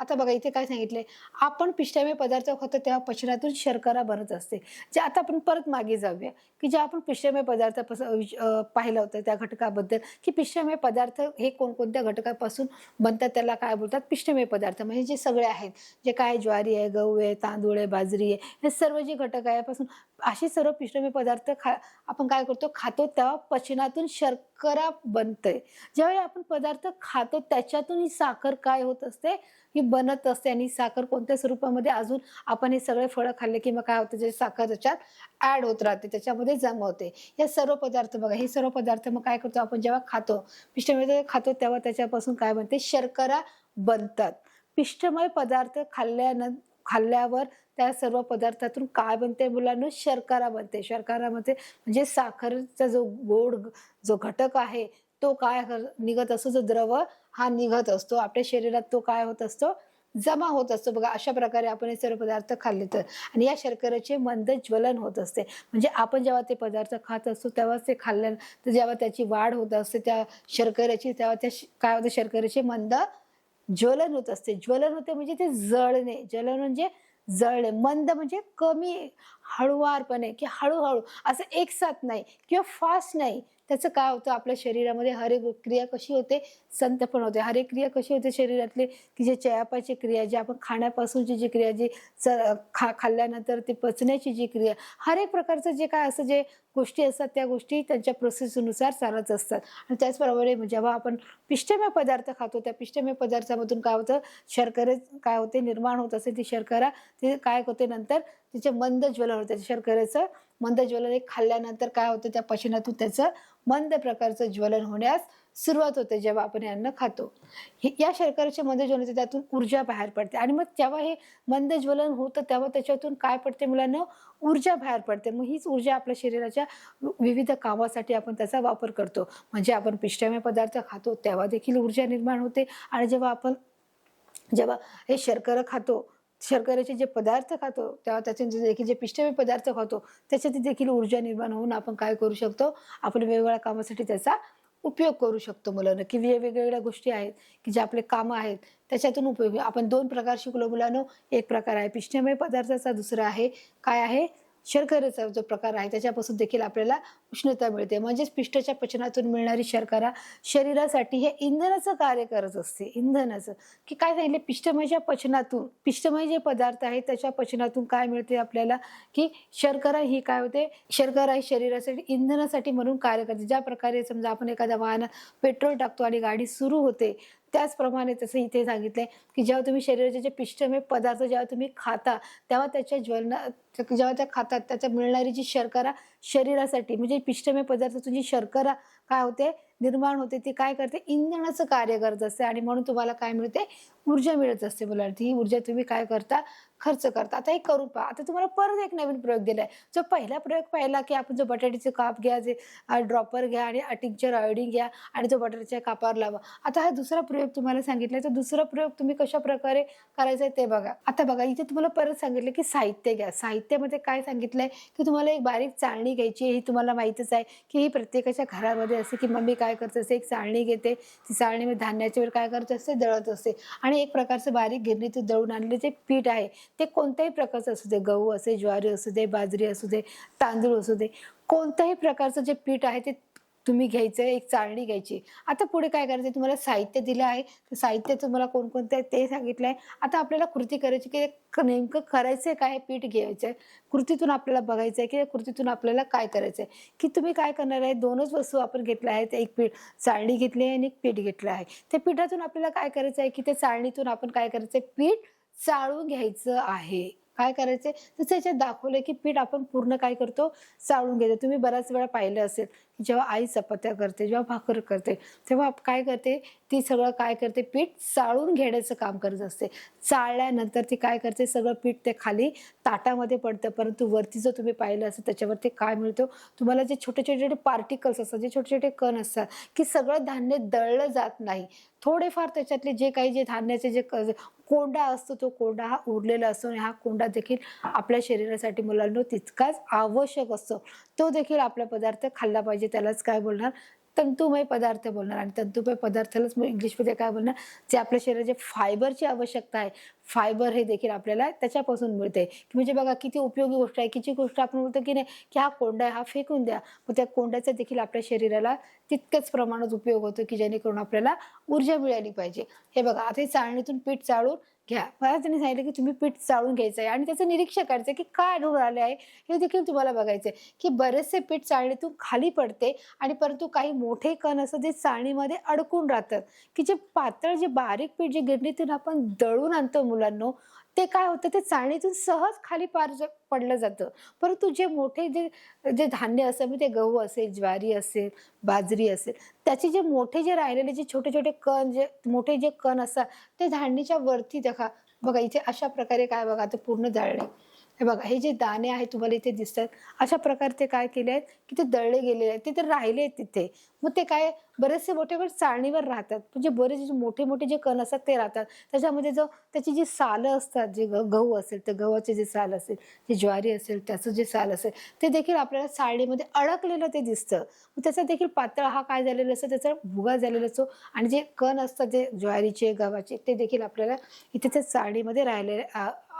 आता बघा इथे काय सांगितलंय, आपण पिष्टमय पदार्थ खातो तेव्हा पचनातून शर्करा बनत असते. जे आता आपण परत मागे जाऊया, की जे आपण पिष्टमय पदार्थापासून पाहिलं होतं त्या घटकाबद्दल, की पिष्टमय पदार्थ हे कोणकोणत्या घटकापासून बनतात त्याला काय बोलतात? पिष्टमय पदार्थ. म्हणजे जे सगळे आहेत, जे काय ज्वारी आहे, गहू आहे, तांदूळ आहे, बाजरी आहे, हे सर्व जे घटक आहे यापासून असे सर्व पिष्टमय पदार्थ आपण काय करतो? खातो तेव्हा पचनातून शर्करा बनते. ज्यावेळी आपण पदार्थ खातो त्याच्यातून ही साखर काय होत असते, ही बनत असते आणि साखर कोणत्या स्वरूपामध्ये अजून आपण हे सगळे फळं खाल्ले की मग काय होतं, जे साखर त्याच्यात ॲड होत राहते, त्याच्यामध्ये जमा होते. हे सर्व पदार्थ बघा, हे सर्व पदार्थ मग काय करतो आपण जेव्हा खातो, पिष्टमय खातो तेव्हा त्याच्यापासून काय बनते, शर्करा बनतात. पिष्टमय पदार्थ खाल्ल्यावर त्या सर्व पदार्थातून काय बनते मुलांनो, शर्करा बनते. शर्करामध्ये म्हणजे साखरेचा जो गोड जो घटक आहे तो काय निघत असतो, जो द्रव हा निघत असतो आपल्या शरीरात, तो काय होत असतो, जमा होत असतो. बघा अशा प्रकारे आपण हे सर्व पदार्थ खाल्ले तर, आणि या शर्करेचे मंद ज्वलन होत असते. म्हणजे आपण जेव्हा ते पदार्थ खात असतो तेव्हाच ते खाल्ल्यानंतर जेव्हा त्याची वाढ होत असते त्या शर्करेची, तेव्हा काय होतं, शर्करेचे मंद ज्वलन होत असते. ज्वलन होते म्हणजे ते जळणे. ज्वलन म्हणजे जळणे. मंद म्हणजे कमी, हळुवारपणे की हळूहळू, असं एकसाथ नाही किंवा फास्ट नाही. त्याचं काय होतं, आपल्या शरीरामध्ये हर एक क्रिया कशी होते, संतपण होते. हर एक क्रिया कशी होते शरीरातली, की जे चयापाची क्रिया, जी आपण खाण्यापासूनची जी क्रिया, जी खाल्ल्यानंतर ते पचण्याची जी क्रिया, हर एक प्रकारचं जे काय असं जे गोष्टी असतात त्या गोष्टी त्यांच्या प्रोसेसनुसार चालत असतात. आणि त्याचप्रमाणे जेव्हा आपण पिष्टमय पदार्थ खातो त्या पिष्टमय पदार्थामधून काय होतं, शर्करे काय होते, निर्माण होत असते. ती शर्करा ते काय होते, नंतर तिचे मंद ज्वलन होते. शर्करेचं मंद ज्वलन एक खाल्ल्यानंतर काय होतं, त्या पचनातून त्याचं मंद प्रकारचं ज्वलन होण्यास सुरुवात होते जेव्हा आपण हे अन्न खातो. या शर्करेचे मंद ज्वलन होते, त्यातून ऊर्जा बाहेर पडते आणि मग जेव्हा हे मंद ज्वलन होतं तेव्हा त्याच्यातून काय पडते मुलांना, ऊर्जा बाहेर पडते. मग हीच ऊर्जा आपल्या शरीराच्या विविध कामासाठी आपण त्याचा वापर करतो. म्हणजे आपण पिष्टमय पदार्थ खातो तेव्हा देखील ऊर्जा निर्माण होते, आणि जेव्हा हे शर्करा खातो, शर्करेचे जे पदार्थ खातो तेव्हा त्याचे देखील जे पिष्टमय पदार्थ खातो त्याच्यात देखील ऊर्जा निर्माण होऊन आपण काय करू शकतो, आपण वेगवेगळ्या कामासाठी त्याचा उपयोग करू शकतो मुलांना. की वेगवेगळ्या गोष्टी आहेत की जे आपले कामं आहेत त्याच्यातून उपयोग. आपण 2 प्रकार शिकलो मुलांनो. एक प्रकार आहे पिष्टमय पदार्थाचा, दुसरा आहे काय आहे, शर्करेचा जो प्रकार आहे त्याच्यापासून देखील आपल्याला उष्णता मिळते. म्हणजेच पिष्टाच्या पचनातून मिळणारी शर्करा शरीरासाठी हे इंधनाचं कार्य करत असते. इंधनाचं, की काय सांगितले, पिष्टमयच्या पचनातून, पिष्टमय जे पदार्थ आहेत त्याच्या पचनातून काय मिळते आपल्याला, की शर्करा ही काय होते, शर्करा ही शरीरासाठी इंधनासाठी म्हणून कार्य करते. ज्या प्रकारे समजा आपण एखाद्या वाहनात पेट्रोल टाकतो आणि गाडी सुरू होते, त्याचप्रमाणे तसं इथे सांगितलंय, की जेव्हा तुम्ही शरीराचे जे पिष्टमय पदार्थ जेव्हा तुम्ही खाता तेव्हा त्याच्या जेव्हा त्या खातात त्याच्यात मिळणारी जी शर्करा शरीरासाठी, म्हणजे पिष्टमय पदार्थातून जी शर्करा काय होते, निर्माण होते, ती काय करते, इंधनाचं कार्य करत असते आणि म्हणून तुम्हाला काय मिळते, ऊर्जा मिळत असते मुलांना. ही ऊर्जा तुम्ही काय करता, खर्च करता. आता हे करून पहा. आता तुम्हाला परत एक नवीन प्रयोग दिलाय. जो पहिला प्रयोग पाहिला, की आपण जो बटाट्याचे काप घ्या, जे ड्रॉपर घ्या आणि टिंक्चर आयोडीन घ्या आणि तो बटाट्याच्या कापावर लावा. आता हा दुसरा प्रयोग तुम्हाला सांगितलाय, तर दुसरा प्रयोग तुम्ही कशाप्रकारे करायचा आहे ते बघा. आता बघा इथे तुम्हाला परत सांगितलं, की साहित्य घ्या. साहित्यामध्ये काय सांगितलंय, की तुम्हाला एक बारीक चाळणी घ्यायची. ही तुम्हाला माहीतच आहे, की ही प्रत्येकाच्या घरामध्ये असते, की मम्मी काय करत असते, एक चाळणी घेते. ती चाळणीमध्ये धान्याच्या वेळी काय करत असते, दळत असते. आणि एक प्रकारचं बारीक गिरणीतून दळून आणलेले जे पीठ आहे ते कोणत्याही प्रकारचं असू दे, गहू असे, ज्वारी असू दे, बाजरी असू दे, तांदूळ असू दे, कोणत्याही प्रकारचं जे पीठ आहे ते तुम्ही घ्यायचं, एक चाळणी घ्यायची. आता पुढे काय करायचं, तुम्हाला साहित्य दिलं आहे, तर साहित्य तुम्हाला कोणकोणतं आहे ते सांगितलं आहे. आता आपल्याला कृती करायची, की नेमकं करायचं काय, पीठ घ्यायचं आहे. कृतीतून आपल्याला बघायचं आहे, की कृतीतून आपल्याला काय करायचं आहे, की तुम्ही काय करणार आहे, 2च वस्तू आपण घेतल्या आहेत. एक चाळणी घेतली आहे आणि एक पीठ घेतलं आहे. त्या पिठातून आपल्याला काय करायचं आहे, की त्या चाळणीतून आपण काय करायचं आहे, पीठ चाळून घ्यायचं आहे. काय करायचंय, तसं याच्यात दाखवलंय, की पीठ आपण पूर्ण काय करतो, चाळून घेतो. तुम्ही बऱ्याच वेळा पाहिलं असेल, की जेव्हा आई चपात्या करते, जेव्हा भाकर करते, तेव्हा काय करते, ती सगळं काय करते, पीठ चाळून घेण्याचं काम करत असते. चाळल्यानंतर ती काय करते, सगळं पीठ ते खाली ताटामध्ये पडतं, परंतु वरती जर तुम्ही पाहिलं असेल त्याच्यावरती काय मिळतो, तुम्हाला जे छोटे छोटे पार्टिकल्स असतात, जे छोटे छोटे कण असतात, की सगळं धान्य दळलं जात नाही. थोडेफार त्याच्यातले जे धान्याचे जे कोंडा असतो, तो कोंडा हा उरलेला असतो आणि हा कोंडा देखील आपल्या शरीरासाठी मुलांना तितकाच आवश्यक असतो. तो देखील आपला पदार्थ खाल्ला पाहिजे. त्यालाच काय बोलणार, तंतुमय पदार्थ बोलणार आणि तंतुमय पदार्थालाच मग इंग्लिशमध्ये काय बोलणार, जे आपल्या शरीरात जे फायबरची आवश्यकता आहे, फायबर हे देखील आपल्याला त्याच्यापासून मिळते. म्हणजे बघा किती उपयोगी गोष्ट आहे. किती गोष्ट आपण बोलतो की नाही, की हा कोंडा आहे, हा फेकून द्या. मग त्या कोंड्याचा देखील आपल्या शरीराला तितकंच प्रमाणात उपयोग होतो, की जेणेकरून आपल्याला ऊर्जा मिळाली पाहिजे. हे बघा, आता हे चाळणीतून पीठ चाळून घ्या. मला त्यांनी सांगितलं, की तुम्ही पीठ चाळून घ्यायचं आहे आणि त्याचं निरीक्षण करायचं की काय आढळून आले आहे, हे देखील तुम्हाला बघायचं की बरेचसे पीठ चाळणीतून खाली पडते आणि परंतु काही मोठे कण असतात जे चाळणीमध्ये अडकून राहतात, की जे पातळ जे बारीक पीठ जे गिरणीतून आपण दळून आणतो मुलांनो, ते काय होतं ते चाळणीतून सहज खाली पडलं जातं. परंतु जे मोठे जे जे धान्य असेल म्हणजे ते गहू असेल, ज्वारी असेल, बाजरी असेल, त्याचे जे मोठे जे राहिलेले जे छोटे-छोटे कण जे मोठे जे कण असतात ते धाडणीच्या वरती बघा, बघा इथे अशा प्रकारे काय बघा ते पूर्ण दळले. हे बघा हे जे दाणे आहेत तुम्हाला इथे दिसतात, अशा प्रकारे ते काय केले आहेत, की ते दळले गेलेले आहेत. ते तर राहिले आहेत तिथे. मग ते काय बरेचसे मोठे कण चाळणीवर राहतात. म्हणजे बरेच जे मोठे-मोठे जे कण असतात ते राहतात. त्याच्यामध्ये जो त्याची जी सालं असतात, जे गहू असेल, तर गव्हाचे जे साल असेल, जे ज्वारी असेल, त्याचं जे साल असेल, ते देखील आपल्याला चाळणीमध्ये अडकलेलं ते दिसतं. मग त्याचा देखील पातळ हा काय झालेला असतो, त्याचा भुगा झालेला असतो आणि जे कण असतात, जे ज्वारीचे, गव्हाचे, ते देखील आपल्याला इथे त्या चाळणीमध्ये राहिलेले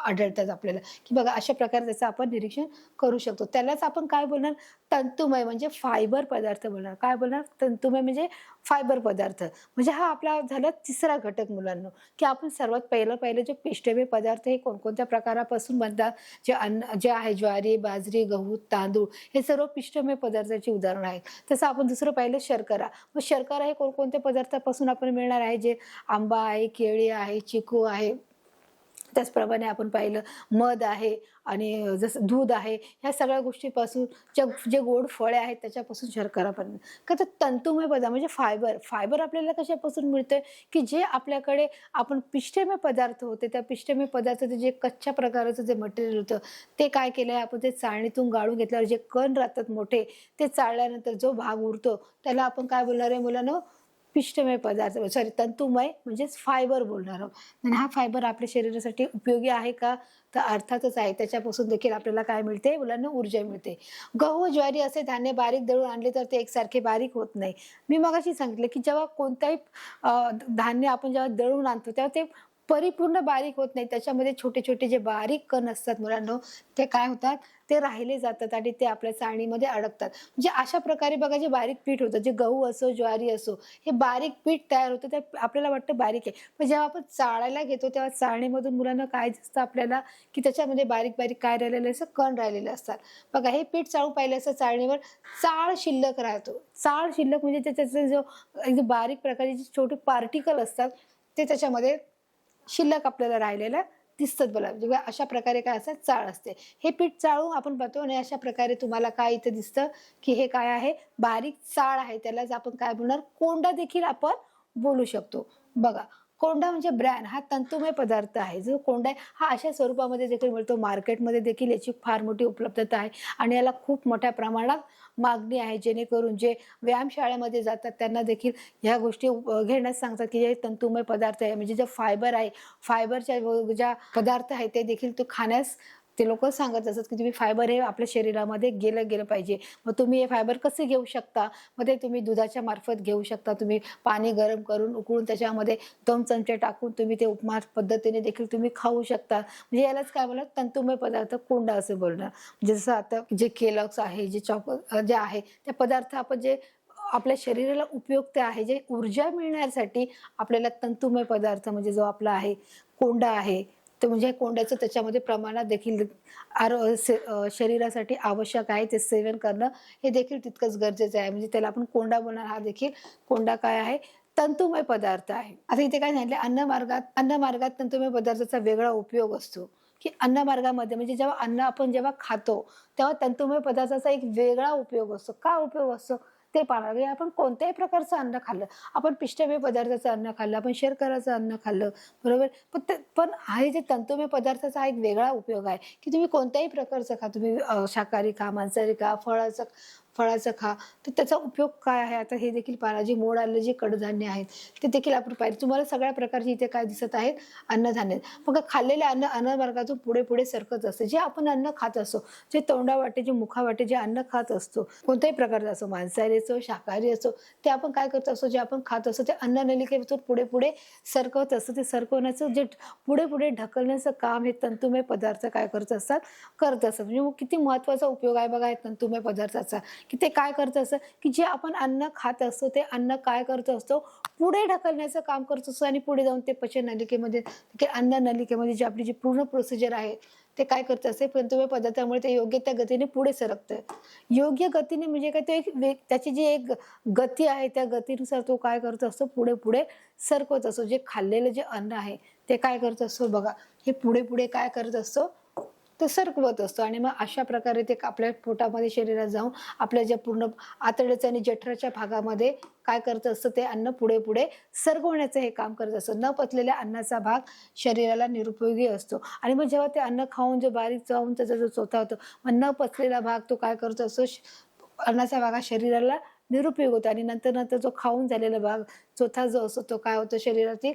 आढळतात आपल्याला, की बघा अशा प्रकारे त्याचं आपण निरीक्षण करू शकतो. त्यालाच आपण काय बोलणार, तंतुमय म्हणजे फायबर पदार्थ बोलणार. काय बोलणार? तंतुमय म्हणजे फायबर पदार्थ. म्हणजे हा आपला झाला तिसरा घटक मुलांनो, की आपण सर्वात पहिलं जे पिष्टमय पदार्थ हे कोणकोणत्या प्रकारापासून बनतात, जे अन्न जे आहे ज्वारी, बाजरी, गहू, तांदूळ हे सर्व पिष्टमय पदार्थाची उदाहरणं आहेत. तसं आपण दुसरं पाहिलं शर्करा. मग शर्करा हे कोणकोणत्या पदार्थापासून आपण मिळणार आहे, जे आंबा आहे, केळी आहे, चिकू आहे. त्याचप्रमाणे आपण पाहिलं मध आहे आणि जसं दूध आहे, ह्या सगळ्या गोष्टीपासून जे गोड फळे आहेत त्याच्यापासून शर्करा बनते. का तर तंतुमय पदार्थ म्हणजे फायबर आपल्याला कशापासून मिळतंय, की जे आपल्याकडे आपण पिष्टमय पदार्थ होते, त्या पिष्टमय पदार्थाचं जे कच्च्या प्रकारचं जे मटेरियल होतं, ते काय केलंय आपण ते चाळणीतून गाळून घेतल्यावर जे कण राहतात मोठे, ते चाळल्यानंतर जो भाग उरतो त्याला आपण काय बोलणार आहे मुलांनो? पिष्टमय पदार्थ सॉरी तंतुमय म्हणजेच फायबर बोलणार आहोत. आणि हा फायबर आपल्या शरीरासाठी उपयोगी आहे का? तर अर्थातच आहे. त्याच्यापासून देखील आपल्याला काय मिळते? मुलांना ऊर्जा मिळते. गहू, ज्वारी असे धान्य बारीक दळून आणले तर ते एकसारखे बारीक होत नाही. मी मगाशी सांगितलं, की जेव्हा कोणताही धान्य आपण जेव्हा दळून आणतो तेव्हा ते परिपूर्ण बारीक होत नाही. त्याच्यामध्ये छोटे-छोटे जे बारीक कण असतात मुलांनो, ते काय होतात? ते राहिले जातात आणि ते आपल्या चाळणीमध्ये अडकतात. म्हणजे अशा प्रकारे बघा जे बारीक पीठ होतं, जे गहू असो, ज्वारी असो, हे बारीक पीठ तयार होतं. ते आपल्याला वाटतं बारीक आहे. पण जेव्हा आपण चाळायला घेतो तेव्हा चाळणीमधून मुलांना काय दिसतं आपल्याला, की त्याच्यामध्ये बारीक-बारीक काय राहिलेलं असतं? कण राहिलेले असतात. बघा हे पीठ चाळून पाहिलं असतं चाळणीवर, चाळ शिल्लक राहतो. चाळ शिल्लक म्हणजे त्याचा जो एकदम बारीक प्रकारचे छोटे पार्टिकल असतात, ते त्याच्यामध्ये शिल्लक आपल्याला राहिलेलं दिसतात बघा. जेव्हा अशा प्रकारे काय असतात चाळ असते. हे पीठ चाळून आपण पाहतो आणि अशा प्रकारे तुम्हाला काय इथे दिसतं, की हे काय आहे बारीक चाळ आहे. त्यालाच आपण काय बोलणार कोंडा देखील आपण बोलू शकतो. बघा कोंडा म्हणजे ब्रॅन हा तंतुमय पदार्थ आहे. जो कोंडा आहे हा अशा स्वरूपामध्ये देखील मिळतो. मार्केटमध्ये देखील याची फार मोठी उपलब्धता आहे आणि याला खूप मोठ्या प्रमाणात मागणी आहे. जेणेकरून जे व्यायामशाळेमध्ये जातात त्यांना देखील ह्या गोष्टी घेण्यास सांगतात, की हे तंतुमय पदार्थ आहे. म्हणजे जे फायबर आहे, फायबरच्या ज्या पदार्थ आहेत ते देखील तो खाण्यास ते लोकं सांगत असतात, की तुम्ही फायबर हे आपल्या शरीरामध्ये गेलं गेलं पाहिजे. मग तुम्ही हे फायबर कसे घेऊ शकता? मग ते तुम्ही दुधाच्या मार्फत घेऊ शकता. तुम्ही पाणी गरम करून उकळून त्याच्यामध्ये 2 चमचे टाकून तुम्ही ते उपमा पद्धतीने देखील तुम्ही खाऊ शकता. म्हणजे यालाच काय बोलणार तंतुमय पदार्थ कोंडा असं बोलणार. म्हणजे जसं आता जे केलॉग्स आहे, जे आहे, ते पदार्थ आपण जे आपल्या शरीराला उपयुक्त आहे, जे ऊर्जा मिळण्यासाठी आपल्याला तंतुमय पदार्थ म्हणजे जो आपला आहे, कोंडा आहे, तर म्हणजे कोंड्याचं त्याच्यामध्ये प्रमाणात देखील शरीरासाठी आवश्यक आहे. ते सेवन करणं हे देखील तितकंच गरजेचं आहे. म्हणजे त्याला आपण कोंडा बोलणार हा देखील कोंडा काय आहे? तंतुमय पदार्थ आहे. आता इथे काय सांगितलं अन्नमार्गात तंतुमय पदार्थाचा वेगळा उपयोग असतो, की अन्नमार्गामध्ये म्हणजे जेव्हा अन्न आपण जेव्हा खातो, तेव्हा तंतुमय पदार्थाचा एक वेगळा उपयोग असतो. का उपयोग असतो? ते पाहणार. म्हणजे आपण कोणत्याही प्रकारचं अन्न खाल्लं, आपण पिष्टमय पदार्थाचं अन्न खाल्लं, आपण शर्कराचं अन्न खाल्लं, बरोबर? पण हे जे तंतुमय पदार्थाचा हा एक वेगळा उपयोग आहे, की तुम्ही कोणत्याही प्रकारचं खा. तुम्ही शाकाहारी खा, मांसाहारी खा, फळाचं फळाचं खा, तर त्याचा उपयोग काय आहे? आता हे देखील पाहा, जी मोड आलेली जी कडधान्य आहेत, ते देखील आपण पाहिजे. तुम्हाला सगळ्या प्रकारची इथे काय दिसत आहेत? अन्नधान्य. मग खाल्लेले अन्न अन्नमार्गातून पुढे-पुढे सरकत असते. जे आपण अन्न खात असतो, जे तोंडावाटे, जे मुखावाटे जे अन्न खात असतो, कोणत्याही प्रकारचं असो, मांसाहारी असो, शाकाहारी असो, ते आपण काय करत असतो, जे आपण खात असतो, ते अन्ननलिकेतून पुढे-पुढे सरकवत असतं. ते सरकवण्याचं जे पुढे-पुढे ढकलण्याचं काम हे तंतुमय पदार्थ काय करत असतात? करत असतात. म्हणजे मग किती महत्त्वाचा उपयोग आहे बघा या तंतुमय पदार्थाचा, की ते काय करत असतं, की जे आपण अन्न खात असतो, ते अन्न काय करत असतो? पुढे ढकलण्याचं काम करत असतो आणि पुढे जाऊन ते पचन नलिकेमध्ये, अन्न नलिकेमध्ये जी आपली जी पूर्ण प्रोसिजर आहे, ते काय करत असते? तंतुमय पदार्थामुळे ते योग्य त्या गतीने पुढे सरकतं. योग्य गतीने म्हणजे काय? ते एक त्याची जी एक गती आहे, त्या गतीनुसार तो काय करत असतो? पुढे-पुढे सरकवत असतो. जे खाल्लेलं जे अन्न आहे, ते काय करत असतो बघा, हे पुढे-पुढे काय करत असतो? तो सरकवत असतो आणि मग अशा प्रकारे ते आपल्या पोटामध्ये शरीरात जाऊन आपल्या ज्या पूर्ण आतड्याच्या आणि जठराच्या भागामध्ये काय करत असतं? ते अन्न पुढे-पुढे सरकवण्याचं हे काम करत असतं. न पचलेल्या अन्नाचा भाग शरीराला निरुपयोगी असतो आणि मग जेव्हा ते अन्न खाऊन जो बारीक चावून त्याचा जो चोथा होतो, मग न पचलेला भाग तो काय करत असतो? अन्नाचा भाग हा शरीराला निरुपयोग होतो आणि नंतर जो खाऊन झालेला भाग चौथा जो असतो तो काय होतो? शरीरातील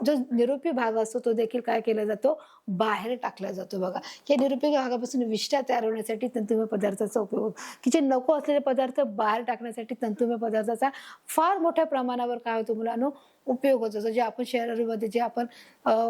जो निरुपी भाग असतो तो देखील काय केला जातो? बाहेर टाकला जातो बघा. या निरुपयोगी भागापासून विष्ठा तयार होण्यासाठी तंतुमय पदार्थाचा उपयोग होतो, की जे नको असलेले पदार्थ बाहेर टाकण्यासाठी तंतुमय पदार्थाचा फार मोठ्या प्रमाणावर काय होतो मुलांनो? उपयोग होत असतो. जे आपण शरीरामध्ये जे आपण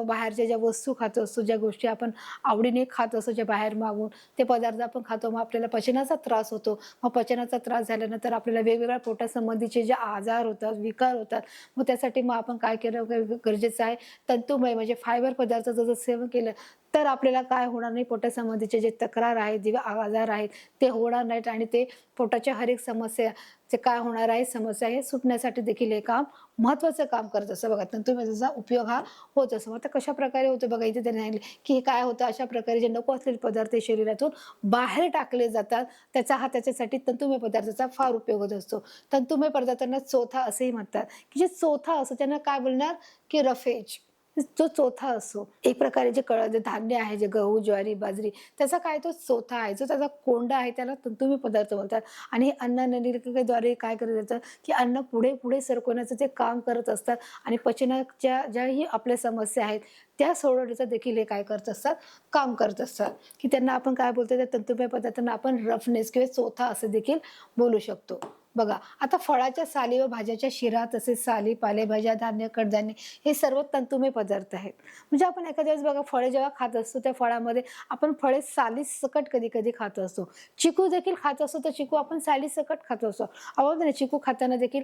बाहेरच्या ज्या वस्तू खात असतो, ज्या गोष्टी आपण आवडीने खात असतो, जे बाहेर मागून ते पदार्थ आपण खातो, मग आपल्याला पचनाचा त्रास होतो. मग पचनाचा त्रास झाल्यानंतर आपल्याला वेगवेगळ्या पोटासंबंधीचे जे आजार होतात, विकार होतात. मग त्यासाठी मग आपण काय केलं गरजेचं आहे? तंतुमय म्हणजे फायबर पदार्थाचं जर सेवन केलं, तर आपल्याला काय होणार नाही? पोटासंबंधीचे जे तक्रार आहेत, जे आजार आहेत, ते होणार नाहीत आणि ते पोटाच्या हर एक समस्या जे काय होणार आहे, समस्या हे सुटण्यासाठी देखील हे काम महत्त्वाचं काम करत असतं बघा. तंतुमयचा उपयोग हा होत असतो. मग आता कशाप्रकारे होतो बघा, इथे त्यांनी सांगितले, की हे काय होतं? अशा प्रकारे जे नको असलेले पदार्थ हे शरीरातून बाहेर टाकले जातात. त्याच्यासाठी तंतुमय पदार्थाचा फार उपयोग होत असतो. तंतुमय पदार्थांना चोथा असेही म्हणतात, की जे चोथा असतो त्यांना काय बोलणार? की रफेज. जो चोथा असतो, एक प्रकारे जे धान्य आहे, जे गहू, ज्वारी, बाजरी, त्याचा काय तो चोथा आहे, जो त्याचा कोंडा आहे, त्याला तंतुमय पदार्थ बोलतात. आणि हे अन्न नलिकेद्वारे काय करत जातं, की अन्न पुढे-पुढे सरकवण्याचं ते काम करत असतात आणि पचनाच्या ज्याही आपल्या समस्या आहेत, त्या सोडवण्याचं देखील हे काय करत असतात? काम करत असतात, की त्यांना आपण काय बोलतो? त्या तंतुमय पदार्थांना आपण रफनेस किंवा चोथा असं देखील बोलू शकतो. बघा, आता फळाच्या साली व भाज्याच्या शिरा, तसेच साली, पालेभाज्या, धान्य, कडधान्य हे सर्व तंतुमय पदार्थ आहेत. म्हणजे आपण एखाद्या वेळेस बघा फळे जेव्हा खात असतो, त्या फळामध्ये आपण फळे सालीसकट कधी-कधी खात असतो. चिकू देखील खात असतो, तर चिकू आपण सालीसकट खात असतो. आवडतं ना चिकू खाताना देखील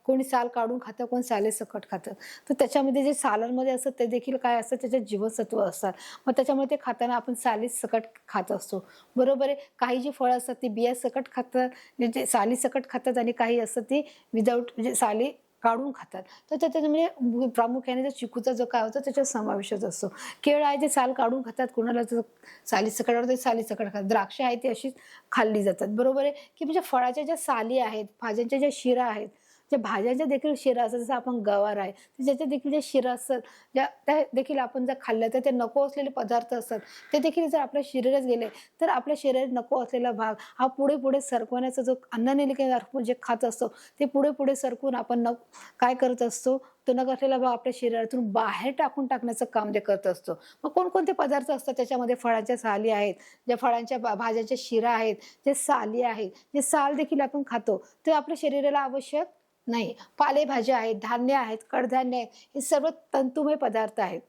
कोणी साल काढून खातं, कोण सालीसकट खातं. तर त्याच्यामध्ये जे सालांमध्ये असतं ते देखील काय असतं? त्याच्यात जीवनसत्व असतात. मग त्याच्यामुळे ते खाताना आपण सालीसकट खात असतो. बरोबर आहे. काही जी फळं असतात ती बियासकट खातात, म्हणजे सालीसकट खातात आणि काही असतात ती विदाऊट म्हणजे साली काढून खातात. तर त्याच्यामध्ये प्रामुख्याने जो चिकूचा जो काय होतो त्याच्यात समावेशच असतो. केळ आहे ते साल काढून खातात, कोणाला जर सालीसकट आवडतं सालीसकट खातात. द्राक्ष आहे ती अशीच खाल्ली जातात. बरोबर आहे, की म्हणजे फळाच्या ज्या साली आहेत, भाज्यांच्या ज्या शिरा आहेत, ज्या भाज्यांच्या देखील शिरा असतात, जसं आपण गवार आहे, त्याच्या देखील ज्या शिरा असतात, त्या देखील आपण जर खाल्ल्या तर ते नको असलेले पदार्थ असतात, ते देखील जर आपल्या शरीरात गेले, तर आपल्या शरीरात नको असलेला भाग हा पुढे-पुढे सरकवण्याचा जो अन्ननलिकेद्वारे जे खात असतो, ते पुढे-पुढे सरकून आपण काय करत असतो? तो न असलेला भाग आपल्या शरीरातून बाहेर टाकण्याचं काम ते करत असतो. मग कोणकोणते पदार्थ असतात त्याच्यामध्ये? फळांच्या साली आहेत, ज्या फळांच्या भाज्यांच्या शिरा आहेत, जे साली आहेत, जे साल देखील आपण खातो, ते आपल्या शरीराला आवश्यक नाही. पालेभाज्या आहेत, धान्य आहेत, कडधान्य आहेत, हे सर्व तंतुमय पदार्थ आहेत.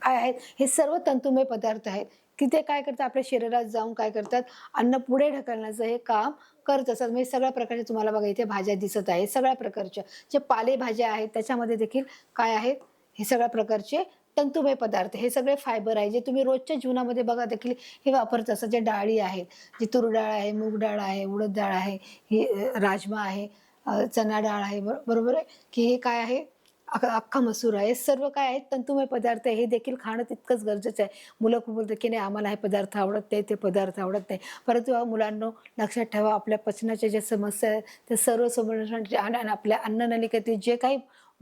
काय आहेत? हे सर्व तंतुमय पदार्थ आहेत, की ते काय करतात? आपल्या शरीरात जाऊन काय करतात? अन्न पुढे ढकलण्याचं हे काम करत असतात. म्हणजे सगळ्या प्रकारच्या तुम्हाला बघा इथे भाज्या दिसत आहेत, सगळ्या प्रकारच्या. जे पालेभाज्या आहेत त्याच्यामध्ये देखील काय आहेत? हे सगळ्या प्रकारचे तंतुमय पदार्थ, हे सगळे फायबर आहे, जे तुम्ही रोजच्या जीवनामध्ये बघा देखील हे वापरत असतात. जे डाळी आहेत, जी तूर डाळ आहे, मूग डाळ आहे, उडद डाळ आहे, ही राजमा आहे, चणा डाळ आहे, बरोबर आहे, की हे काय आहे? अख्खा मसूर आहे. हे सर्व काय आहेत? तंतुमय पदार्थ आहे. हे देखील खाणं तितकंच गरजेचं आहे. मुलं खूप बोलतात, की नाही आम्हाला हे पदार्थ आवडत नाही, ते पदार्थ आवडत नाही. परंतु मुलांनो लक्षात ठेवा, आपल्या पचनाच्या ज्या समस्या आहेत, त्या सर्व सोडवण्यासाठी आणि आपल्या अन्ननलिकेतील जे काही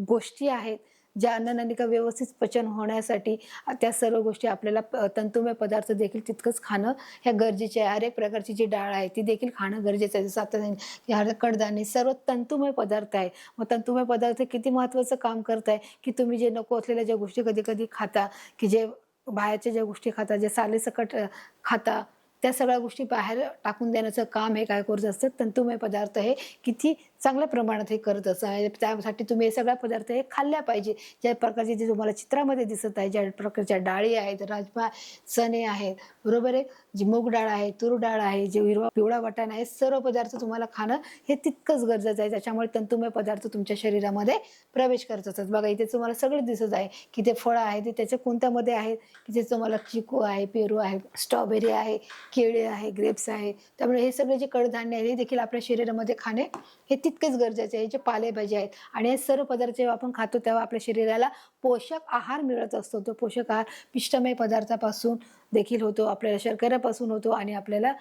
गोष्टी आहेत, ज्या अन्ननलिका व्यवस्थित पचन होण्यासाठी त्या सर्व गोष्टी आपल्याला तंतुमय पदार्थ देखील तितकंच खाणं हे गरजेचे आहे. हर एक प्रकारची जी डाळ आहे ती देखील खाणं गरजेचं आहे. जसं आता कडधान्य सर्व तंतुमय पदार्थ आहे. मग तंतुमय पदार्थ किती महत्त्वाचं काम करत आहे, की तुम्ही जे नको असलेल्या ज्या गोष्टी कधी-कधी खाता, की जे बाहेरच्या ज्या गोष्टी खाता, जे सालेसकट खाता, त्या सगळ्या गोष्टी बाहेर टाकून देण्याचं काम हे काय करत असतं, तंतुमय पदार्थ हे किती चांगल्या प्रमाणात हे करत असतं. आणि त्यासाठी तुम्ही हे सगळे पदार्थ हे खाल्ल्या पाहिजे. ज्या प्रकारचे जे तुम्हाला चित्रामध्ये दिसत आहे, ज्या प्रकारच्या डाळी आहेत, राजमा, चणे आहेत, बरोबर आहे. जी मूग डाळ आहे, तूर डाळ आहे, जे हिरवा पिवळा वाटाणा आहे, सर्व पदार्थ तुम्हाला खाणं हे तितकंच गरजेचं आहे. त्याच्यामुळे तंतुमय पदार्थ तुमच्या शरीरामध्ये प्रवेश करत असतात. बघा इथे तुम्हाला सगळं दिसत आहे, की ते फळं आहे ते त्याच्या कोणत्यामध्ये आहेत, की ते तुम्हाला चिकू आहे, पेरू आहे, स्ट्रॉबेरी आहे, केळे आहे, ग्रेप्स आहे. त्यामुळे हे सगळे जे कडधान्य आहे हे देखील आपल्या शरीरामध्ये खाणे हे तितकेच गरजेचे आहे. जे पालेभाज्या आहेत आणि हे सर्व पदार्थ जेव्हा आपण खातो तेव्हा आपल्या शरीराला पोषक आहार मिळत असतो. तो पोषक आहार पिष्टमय पदार्थापासून देखील होतो, आपल्याला शर्कऱ्यापासून होतो आणि आपल्याला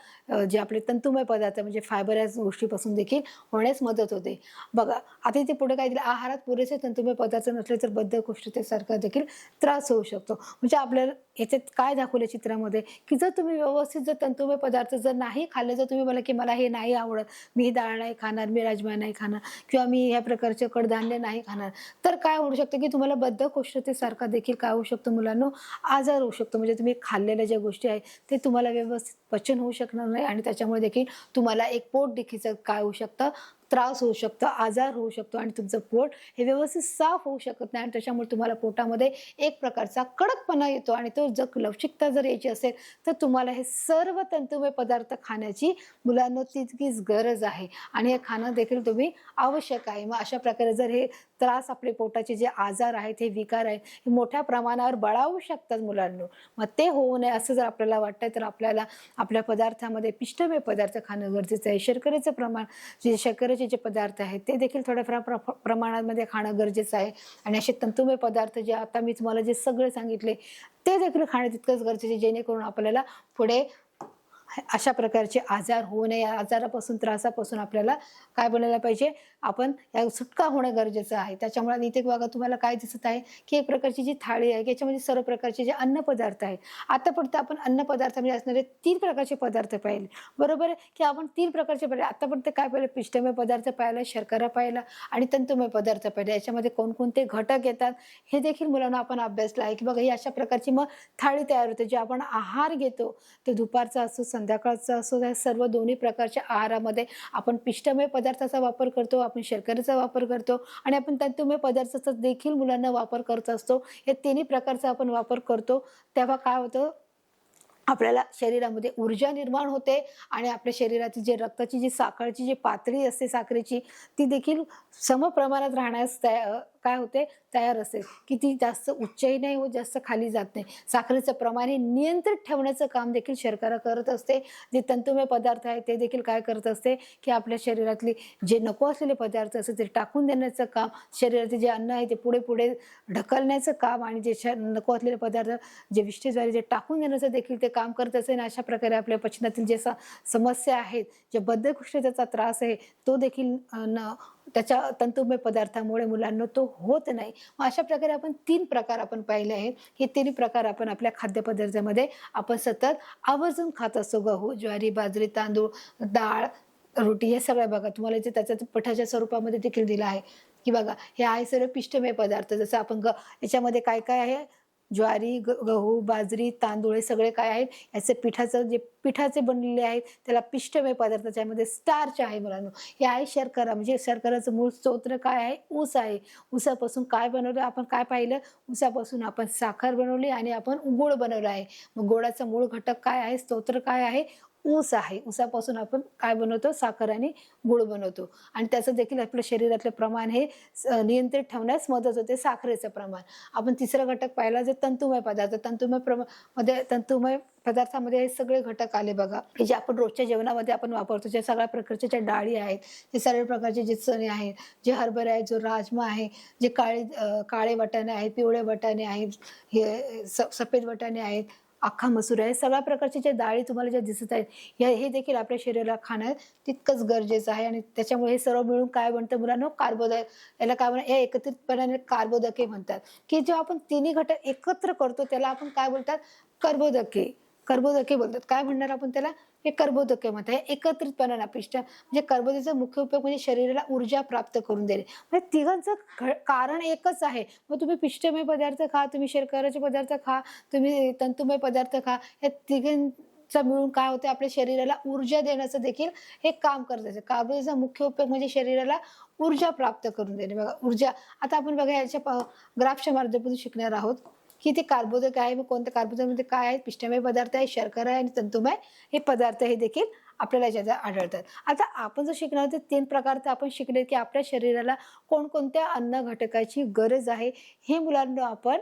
जे आपले तंतुमय पदार्थ म्हणजे फायबर या गोष्टीपासून देखील होण्यास मदत होते. बघा आता इथे पुढे काय दिलं, आहारात पुरेसे तंतुमय पदार्थ नसले तर बद्धकोष्ठतेसारखा देखील त्रास होऊ शकतो. म्हणजे आपल्याला याच्यात काय दाखवलं चित्रामध्ये, की जर तुम्ही व्यवस्थित जर तंतुमय पदार्थ जर नाही खाल्ले, जर तुम्ही बोला की मला हे नाही आवडत, मी ही डाळ नाही खाणार, मी राजमा नाही खाणार किंवा मी ह्या प्रकारचे कडधान्य नाही खाणार, तर काय होऊ शकतं की तुम्हाला बद्धकोष्ठतेसारखा देखील काय होऊ शकतो मुलांनो, आजार होऊ शकतो. म्हणजे तुम्ही खाल्लेल्या ज्या गोष्टी आहेत ते तुम्हाला व्यवस्थित पचन होऊ शकणार नाही आणि त्याच्यामुळे देखील तुम्हाला एक पोटदुखीचं काय होऊ शकतं, त्रास होऊ शकतो, आजार होऊ शकतो आणि तुमचं पोट हे व्यवस्थित साफ होऊ शकत नाही आणि त्याच्यामुळे तुम्हाला पोटामध्ये एक प्रकारचा कडकपणा येतो आणि तो जर लवचिकता जर यायची असेल तर तुम्हाला हे सर्व तंतुमय पदार्थ खाण्याची मुलांना तितकीच गरज आहे आणि हे खाणं देखील तुम्ही आवश्यक आहे. मग अशा प्रकारे जर हे त्रास आपले पोटाचे जे आजार आहेत, हे विकार आहेत, हे मोठ्या प्रमाणावर बळावू शकतात मुलांना. मग ते होऊ नये असं जर आपल्याला वाटतंय तर आपल्याला आपल्या पदार्थामध्ये पिष्टमय पदार्थ खाणं गरजेचं आहे. शर्करेचं प्रमाण, जे शर्करेचे जे पदार्थ आहेत ते देखील थोड्याफार प्रमाणामध्ये खाणं गरजेचं आहे आणि असे तंतुमय पदार्थ जे आता मी तुम्हाला जे सगळे सांगितले ते देखील खाणं तितकंच गरजेचे, जेणेकरून आपल्याला पुढे अशा प्रकारचे आजार होऊ नये. या आजारापासून, त्रासापासून आपल्याला काय बनायला पाहिजे, आपण या सुटका होणं गरजेचं आहे. त्याच्यामुळे इथे बघा तुम्हाला काय दिसत आहे, की एक प्रकारची जी थाळी आहे याच्यामध्ये सर्व प्रकारचे जे अन्नपदार्थ आहेत. आतापर्यंत आपण अन्नपदार्थामध्ये असणारे 3 प्रकारचे पदार्थ पाहिले, बरोबर आहे, की आपण 3 प्रकारचे पाहिले. आतापर्यंत काय पाहिलं, पिष्टमय पदार्थ पाहिला, शर्करा पाहिला आणि तंतुमय पदार्थ पाहिले. याच्यामध्ये कोणकोणते घटक येतात हे देखील मुलांना आपण अभ्यासलं आहे, की बघा ही अशा प्रकारची मग थाळी तयार होते. जे आपण आहार घेतो ते दुपारचा असो, संध्याकाळचा असो, या सर्व दोन्ही प्रकारच्या आहारामध्ये आपण पिष्टमय पदार्थाचा वापर करतो, आपण शर्करेचा वापर करतो आणि आपण तंतुमय पदार्थाचा देखील मुलांना वापर करत असतो. या तिन्ही प्रकारचा आपण वापर करतो तेव्हा काय होतं, आपल्याला शरीरामध्ये ऊर्जा निर्माण होते आणि आपल्या शरीरातील जे रक्ताची जी साखरची जी पातळी असते साखरेची ती देखील समप्रमाणात राहण्यास काय होते, तयार असते. किती जास्त उच्चही नाही होत, जास्त खाली जात नाही. साखरेचं प्रमाण हे नियंत्रित ठेवण्याचं काम देखील शर्करा करत असते. जे तंतुमय पदार्थ आहेत ते देखील काय करत असते, की आपल्या शरीरातले जे नको असलेले पदार्थ असतात ते टाकून देण्याचं काम, शरीराचे जे अन्न आहे ते पुढे पुढे ढकलण्याचं काम आणि जे नको असलेले पदार्थ जे विष्ठेद्वारे जे टाकून देण्याचं देखील ते काम करत असेल. अशा प्रकारे आपल्या पचनातील जे समस्या आहेत, जे बद्धकोष्ठतेचा त्रास आहे तो देखील त्याच्या तंतुमय पदार्थामुळे मुलांना तो होत नाही. मग अशा प्रकारे आपण 3 प्रकार आपण पाहिले आहेत. हे 3 प्रकार आपण आपल्या खाद्यपदार्थामध्ये आपण सतत आवर्जून खात असतो. गहू, ज्वारी, बाजरी, तांदूळ, डाळ, रोटी हे सगळं बघा तुम्हाला इथे त्याच्या पिठाच्या स्वरूपामध्ये देखील दिलं आहे, की बघा हे आहे सर्व पिष्टमय पदार्थ. जसं आपण याच्यामध्ये काय काय आहे, ज्वारी, गहू, बाजरी, तांदूळ हे सगळे काय आहेत, याचे पिठाचे बनलेले आहेत त्याला पिष्टमय पदार्थ, त्याच्यामध्ये स्टार्च आहे मुलांनो. हे आहे शर्करा, म्हणजे शर्कराचं मूळ स्तोत्र काय आहे, ऊस आहे. ऊसापासून काय बनवलं आपण, काय पाहिलं, ऊसापासून आपण साखर बनवली आणि आपण गूळ बनवला आहे. मग गोडाचा मूळ घटक काय आहे, स्तोत्र काय आहे, ऊस आहे. ऊसापासून आपण काय बनवतो, साखर आणि गूळ बनवतो आणि त्याचं देखील आपल्या शरीरातलं प्रमाण हे नियंत्रित ठेवण्यास मदत होते, साखरेचं प्रमाण. आपण तिसरा घटक पाहिला जे तंतुमय पदार्थ, तंतुमय पदार्थामध्ये हे सगळे घटक आले बघा, हे जे आपण रोजच्या जेवणामध्ये आपण वापरतो. ज्या सगळ्या प्रकारच्या ज्या डाळी आहेत, ते सर्व प्रकारचे जे चणे आहेत, जे हरभरे आहेत, जो राजमा आहे, जे काळे वाटाणे आहेत, पिवळे वाटाणे आहेत, हे सफेद वाटाणे आहेत अख्खा मसूर आहे, सगळ्या प्रकारचे जे डाळी तुम्हाला ज्या दिसत आहेत, हे देखील आपल्या शरीराला खाणं तितकंच गरजेचं आहे. आणि त्याच्यामुळे हे सर्व मिळून काय बनतं मुलांनो, याला काय म्हणतात, हे एकत्रितपणाने कार्बोदके म्हणतात, की जेव्हा आपण तिन्ही घटक एकत्र करतो त्याला आपण काय बोलतात, कर्बोदके. कर्बोदके बोलतात. काय म्हणणार आपण त्याला? हे कर्बोदके म्हणतात. हे एकत्रितपणाने पिष्ट म्हणजे कर्बोदकेचा मुख्य उपयोग म्हणजे शरीराला ऊर्जा प्राप्त करून देणे. म्हणजे तिघांचं कारण एकच आहे. मग तुम्ही पिष्टमय पदार्थ खा, तुम्ही शर्कराचे पदार्थ खा, तुम्ही तंतुमय पदार्थ खा. या तिघांचं मिळून काय होतं, आपल्या शरीराला ऊर्जा देण्याचं देखील हे काम करत असते. कार्बोदकेचा मुख्य उपयोग म्हणजे शरीराला ऊर्जा प्राप्त करून देणे. बघा ऊर्जा, आता आपण बघा याच्या ग्राफच्या माध्यमातून शिकणार आहोत की ते कार्बोदक आहे. मग कोणत्या कार्बोदकमध्ये काय आहे, पिष्टमय पदार्थ आहे, शर्करा आहे आणि तंतुमय हे पदार्थ हे देखील आपल्याला याच्यात आढळतात. आता आपण जर शिकणार ते 3 प्रकार तर आपण शिकले की आपल्या शरीराला कोणकोणत्या अन्न घटकाची गरज आहे हे मुलांना आपण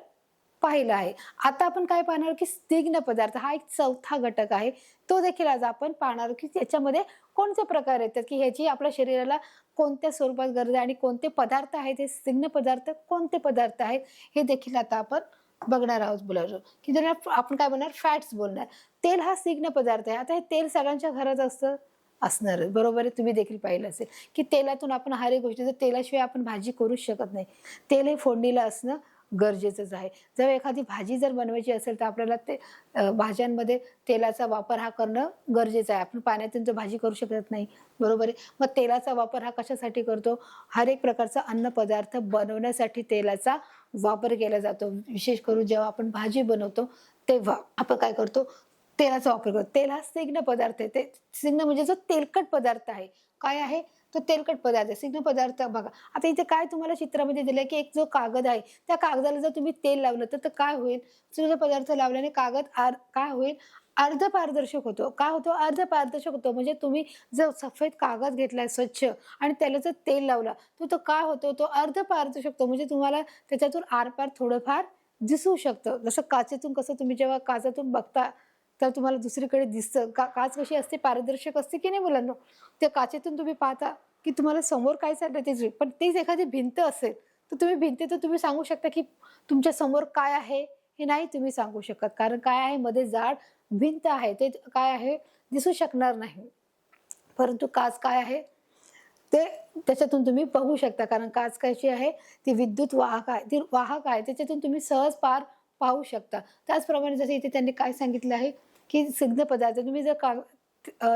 पाहिलं आहे. आता आपण काय पाहणार की स्निग्ध पदार्थ हा एक चौथा घटक आहे. तो देखील आज आपण पाहणार की त्याच्यामध्ये कोणते प्रकार येतात, की ह्याची आपल्या शरीराला कोणत्या स्वरूपात गरज आहे आणि कोणते पदार्थ आहेत, हे स्निग्ध पदार्थ कोणते पदार्थ आहेत हे देखील आता आपण बघणार आहोत. बोलायचं की त्याला आपण काय बोलणार, फॅट्स बोलणार. तेल हा स्निग्ध पदार्थ आहे. आता हे तेल सगळ्यांच्या घरात असणार बरोबर आहे. तुम्ही देखील पाहिलं असेल की तेलातून आपण हर एक गोष्टी, जर तेलाशिवाय आपण भाजी करूच शकत नाही. तेल हे फोडणीला असणं गरजेचंच आहे. जर एखादी भाजी जर बनवायची असेल तर आपल्याला ते भाज्यांमध्ये तेलाचा वापर हा करणं गरजेचं आहे. आपण पाण्यातून तर भाजी करू शकत नाही, बरोबर आहे. मग तेलाचा वापर हा कशासाठी करतो, हर एक प्रकारचा अन्नपदार्थ बनवण्यासाठी तेलाचा वापर केला जातो. विशेष करून जेव्हा आपण भाजी बनवतो तेव्हा आपण काय करतो, तेलाचा वापर करतो. तेल हा स्निग्ध पदार्थ आहे. ते स्निग्ध म्हणजे जो तेलकट पदार्थ आहे. काय आहे, तो तेलकट पदार्थ आहे. स्निग्ध पदार्थ बघा. आता इथे काय तुम्हाला चित्रामध्ये दिलंय की एक जो कागद आहे, त्या कागदाला जर तुम्ही तेल लावलं तर काय होईल, स्निग्ध पदार्थ लावल्याने कागद काय होईल, अर्धपारदर्शक होतो. काय होतो, अर्धपारदर्शक होतो. म्हणजे तुम्ही जर सफेद कागद घेतलाय स्वच्छ आणि त्याला जर तेल लावला तर तो काय होतो, तो अर्धपारदर्शक होतो. म्हणजे तुम्हाला त्याच्यातून आरपार थोडंफार दिसू शकतं. जसं काचेतून कसं तुम्ही जेव्हा काचातून बघता तर तुम्हाला दुसरीकडे दिसतं. काच कशी असते, पारदर्शक असते की नाही मुलांनो? त्या काचेतून तुम्ही पाहता की तुम्हाला समोर काय चाललंय ते पण तीच एखादी भिंत असेल तर तुम्ही भिंतीतून तुम्ही सांगू शकता की तुमच्या समोर काय आहे, हे नाही तुम्ही सांगू शकत. कारण काय आहे, मध्ये जाड भिंत आहे, ते काय आहे दिसू शकणार नाही. परंतु काच काय आहे, ते त्याच्यातून तुम्ही बघू शकता. कारण काच कशी आहे, ती विद्युत वाहक आहे, ती वाहक आहे, त्याच्यातून तुम्ही सहज पार पाहू शकता. त्याचप्रमाणे जसं इथे त्यांनी काय सांगितलं आहे की स्निग्ध पदार्थ तुम्ही जर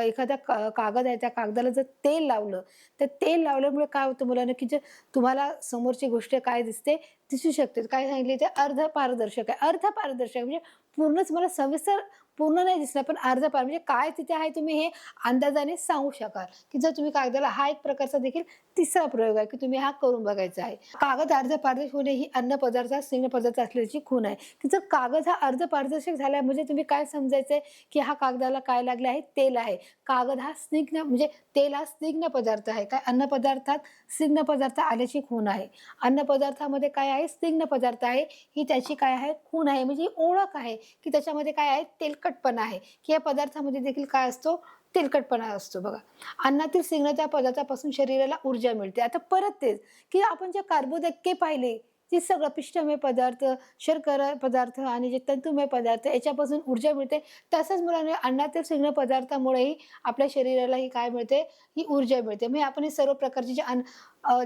एखादा कागद आहे, त्या कागदाला जर तेल लावलं तर तेल लावल्यामुळे काय होतं मुलांना, की जे तुम्हाला समोरची गोष्ट काय दिसते, दिसू शकते. काय सांगितले ते अर्धपारदर्शक आहे. अर्धपारदर्शक म्हणजे पूर्णच मला सविस्तर पूर्ण नाही दिसणार, पण अर्धपार म्हणजे काय तिथे आहे तुम्ही हे अंदाजाने सांगू शकाल. की जर तुम्ही कागदाला, हा एक प्रकारचा देखील तिसरा प्रयोग आहे की तुम्ही हा करून बघायचा आहे. कागद अर्धपारदर्शक होणे ही अन्न पदार्थ, स्निग्ध पदार्थ असल्याची खूण आहे. की जर कागद हा अर्धपारदर्शक झाला म्हणजे तुम्ही काय समजायचंय की हा कागदाला काय लागले आहे, तेल आहे. कागद हा स्निग्ध म्हणजे तेल हा स्निग्ध पदार्थ आहे. काय अन्न पदार्थात स्निग्ध पदार्थ आल्याची खूण आहे. अन्न पदार्थामध्ये काय आहे, स्निग्ध पदार्थ आहे, ही त्याची काय आहे, खूण आहे. म्हणजे ओळख आहे की त्याच्यामध्ये काय आहे, तेलकटपणा आहे. की या पदार्थामध्ये देखील काय असतो, तेलकटपणा असतो. बघा, अन्नातील स्निग्धता पदार्थापासून शरीराला ऊर्जा मिळते. आता परत तेच की आपण जे कार्बोदके पाहिले, ते सगळं पिष्टमय पदार्थ, शर्करा पदार्थ आणि जे तंतुमय पदार्थ याच्यापासून ऊर्जा मिळते. तसंच मुलांना अन्नातील स्निग्ध पदार्थामुळेही आपल्या शरीराला ही काय मिळते, ही ऊर्जा मिळते. म्हणजे आपण हे सर्व प्रकारचे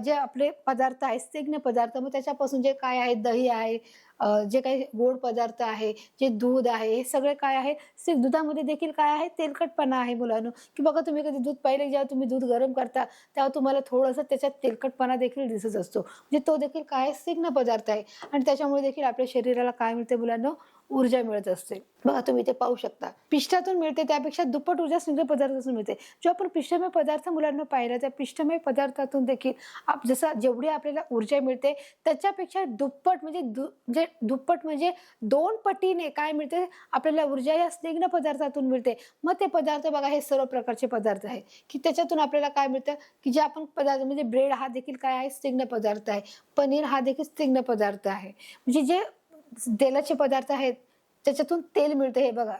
जे आपले पदार्थ आहेत, स्निग्ध पदार्थ, मग त्याच्यापासून जे काय आहे, दही आहे, जे काही गोड पदार्थ आहे, जे दूध आहे, हे सगळे काय आहे, दुधामध्ये देखील काय आहे, तेलकटपणा आहे मुलांनो. की बघा तुम्ही कधी दूध पाहिलं, जेव्हा तुम्ही दूध गरम करता तेव्हा तुम्हाला थोडंसं त्याच्यात तेलकटपणा देखील दिसत असतो. म्हणजे तो देखील काय आहे, स्निग्ध पदार्थ आहे आणि त्याच्यामुळे देखील आपल्या शरीराला काय मिळते मुलांनो, ऊर्जा मिळत असते. बघा तुम्ही ते पाहू शकता, पिष्टातून मिळते त्यापेक्षा दुप्पट ऊर्जा स्निग्ध पदार्थातून मिळते. जो आपण पिष्टमय पदार्थ मुलांना पाहिला, त्या पिष्टमय पदार्थातून देखील जसं जेवढी आपल्याला ऊर्जा मिळते त्याच्यापेक्षा दुप्पट म्हणजे दुप्पट म्हणजे 2 पटीने काय मिळते आपल्याला ऊर्जा, या स्निग्ध पदार्थातून मिळते. मग ते पदार्थ बघा, हे सर्व प्रकारचे पदार्थ आहे की त्याच्यातून आपल्याला काय मिळतं, की जे आपण पदार्थ म्हणजे ब्रेड हा देखील काय आहे, स्निग्ध पदार्थ आहे. पनीर हा देखील स्निग्ध पदार्थ आहे. म्हणजे जे तेलाचे पदार्थ आहेत त्याच्यातून तेल मिळतं. हे बघा,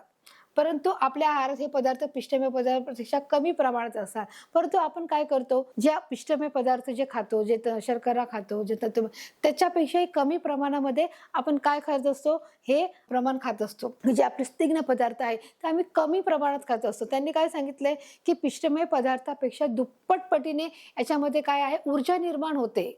परंतु आपल्या आहारात हे पदार्थ पिष्टमय पदार्थापेक्षा कमी प्रमाणात असतात. परंतु आपण काय करतो, ज्या पिष्टमय पदार्थ जे खातो, जे शर्करा खातो, जे तत्व त्याच्यापेक्षाही कमी प्रमाणामध्ये आपण काय खात असतो, हे प्रमाण खात असतो. जे आपले स्निग्ध पदार्थ आहे ते आम्ही कमी प्रमाणात खात असतो. त्यांनी काय सांगितलंय, की पिष्टमय पदार्थापेक्षा दुप्पट पटीने याच्यामध्ये काय आहे, ऊर्जा निर्माण होते.